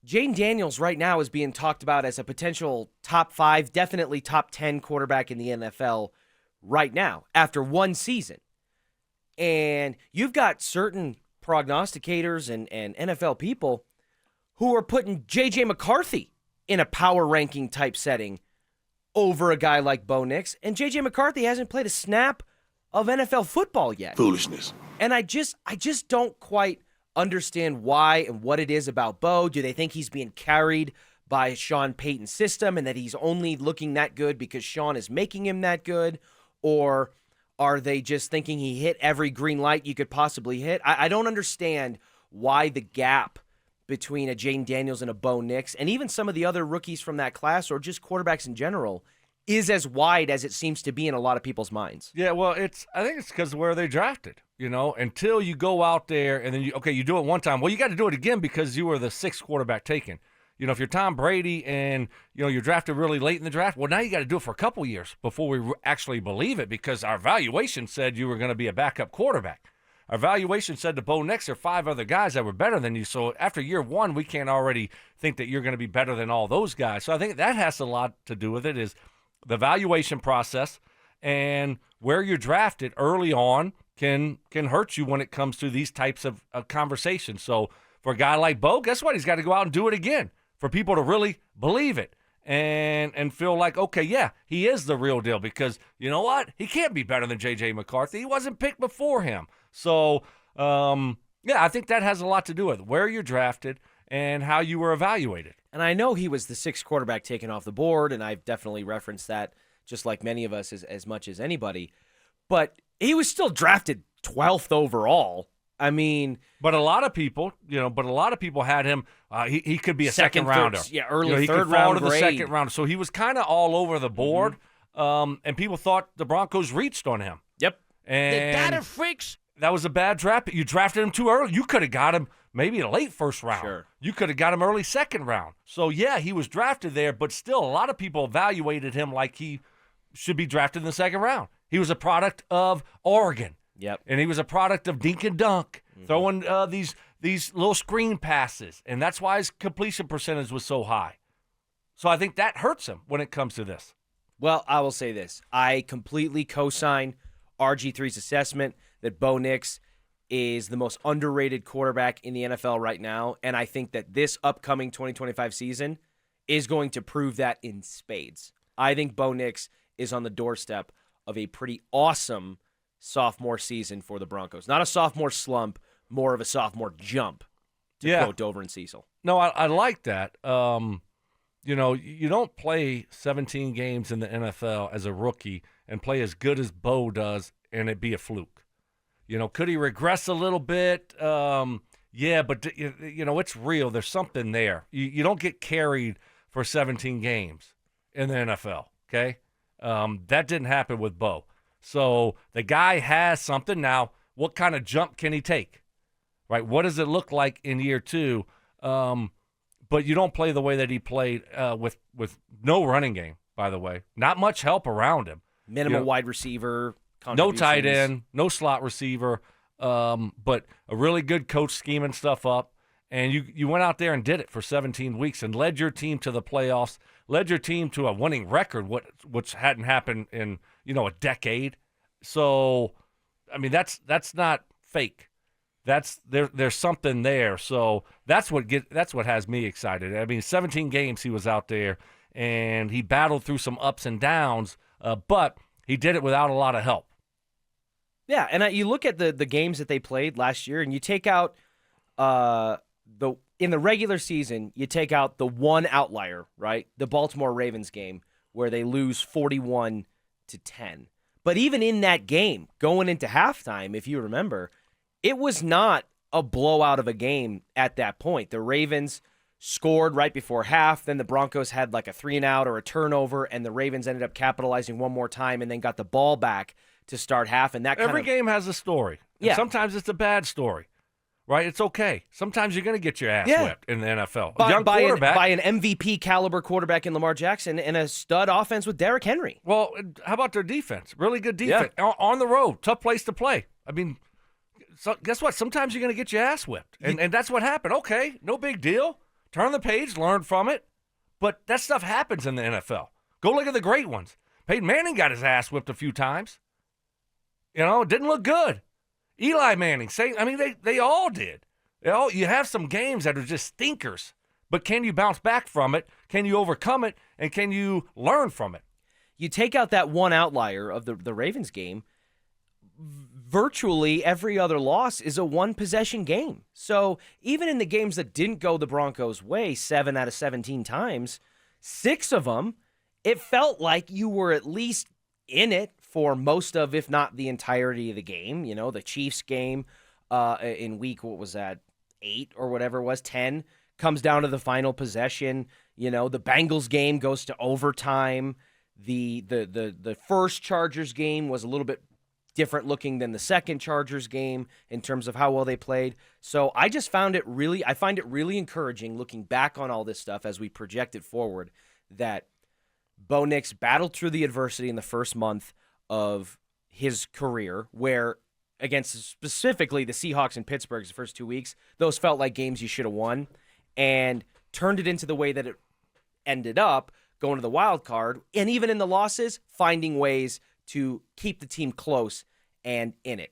Jane Daniels right now is being talked about as a potential top 5, definitely top 10 quarterback in the NFL right now after one season. And you've got certain prognosticators and NFL people who are putting J.J. McCarthy in a power ranking type setting over a guy like Bo Nix. And J.J. McCarthy hasn't played a snap of NFL football yet. Foolishness. And I just don't quite understand why and what it is about Bo. Do they think he's being carried by Sean Payton's system and that he's only looking that good because Sean is making him that good? Or are they just thinking he hit every green light you could possibly hit? I don't understand why the gap between a Jane Daniels and a Bo Nix, and even some of the other rookies from that class or just quarterbacks in general, is as wide as it seems to be in a lot of people's minds. Yeah, well, I think it's because of where they drafted, until you go out there and then you do it one time. Well, you got to do it again because you were the 6th quarterback taken. If you're Tom Brady and, you're drafted really late in the draft, well, now you got to do it for a couple years before we actually believe it because our valuation said you were going to be a backup quarterback. Our valuation said to Bo Nix, there are 5 other guys that were better than you. So after year 1, we can't already think that you're going to be better than all those guys. So I think that has a lot to do with it is the valuation process and where you're drafted early on can hurt you when it comes to these types of conversations. So for a guy like Bo, guess what? He's got to go out and do it again for people to really believe it and feel like, okay, yeah, he is the real deal because you know what? He can't be better than J.J. McCarthy. He wasn't picked before him. So, yeah, I think that has a lot to do with where you're drafted and how you were evaluated. And I know he was the 6th quarterback taken off the board, and I've definitely referenced that just like many of us as much as anybody. But he was still drafted 12th overall. I mean, but a lot of people, had him. He could be a second rounder. Early he third could fall round to the grade. second round. So he was kind of all over the board, and people thought the Broncos reached on him. Yep. And The data freaks. That was a bad draft. You drafted him too early. You could have got him maybe a late first round. Sure. You could have got him early second round. So yeah, he was drafted there, but still, a lot of people evaluated him like he should be drafted in the second round. He was a product of Oregon. Yep. And he was a product of dink and dunk, throwing these little screen passes. And that's why his completion percentage was so high. So I think that hurts him when it comes to this. Well, I will say this. I completely co-sign RG3's assessment that Bo Nix is the most underrated quarterback in the NFL right now. And I think that this upcoming 2025 season is going to prove that in spades. I think Bo Nix is on the doorstep of a pretty awesome sophomore season for the Broncos. Not a sophomore slump, more of a sophomore jump, to quote Dover and Cecil. No, I like that. You don't play 17 games in the NFL as a rookie and play as good as Bo does and it be a fluke. Could he regress a little bit? Yeah, but, it's real. There's something there. You don't get carried for 17 games in the NFL, okay? That didn't happen with Bo. So the guy has something. Now, what kind of jump can he take? Right? What does it look like in year 2? But you don't play the way that he played with no running game, by the way. Not much help around him. Minimal wide receiver. No tight end, no slot receiver, but a really good coach scheming stuff up. And you went out there and did it for 17 weeks and led your team to the playoffs, led your team to a winning record, which hadn't happened in a decade. So, I mean, that's not fake. There's something there. So that's what has me excited. I mean, 17 games he was out there, and he battled through some ups and downs, but he did it without a lot of help. Yeah, and you look at the games that they played last year, and you take out in the regular season, you take out the one outlier, right? The Baltimore Ravens game where they lose 41-10. But even in that game, going into halftime, if you remember, it was not a blowout of a game at that point. The Ravens scored right before half, then the Broncos had like a 3-and-out or a turnover, and the Ravens ended up capitalizing one more time and then got the ball back to start half. And that every game has a story. Yeah. Sometimes it's a bad story, right? It's okay. Sometimes you're going to get your ass whipped in the NFL. By an MVP caliber quarterback in Lamar Jackson and a stud offense with Derrick Henry. Well, how about their defense? Really good defense. Yeah. On the road, tough place to play. I mean, so guess what? Sometimes you're going to get your ass whipped. And that's what happened. Okay, no big deal. turn the page, learn from it. But that stuff happens in the NFL. Go look at the great ones. Peyton Manning got his ass whipped a few times. It didn't look good. Eli Manning, they all did. You have some games that are just stinkers, but can you bounce back from it? Can you overcome it? And can you learn from it? You take out that one outlier of the Ravens game, virtually every other loss is a one-possession game. So even in the games that didn't go the Broncos' way 7 out of 17 times, 6 of them, it felt like you were at least in it for most of, if not the entirety of the game. The Chiefs game in week, what was that, 8 or whatever it was, 10, comes down to the final possession. The Bengals game goes to overtime. The first Chargers game was a little bit different looking than the second Chargers game in terms of how well they played. So I find it really encouraging looking back on all this stuff as we project it forward, that Bo Nix battled through the adversity in the first month of his career, where against specifically the Seahawks and Pittsburgh's the first 2 weeks, those felt like games you should have won, and turned it into the way that it ended up, going to the wild card, and even in the losses, finding ways to keep the team close and in it.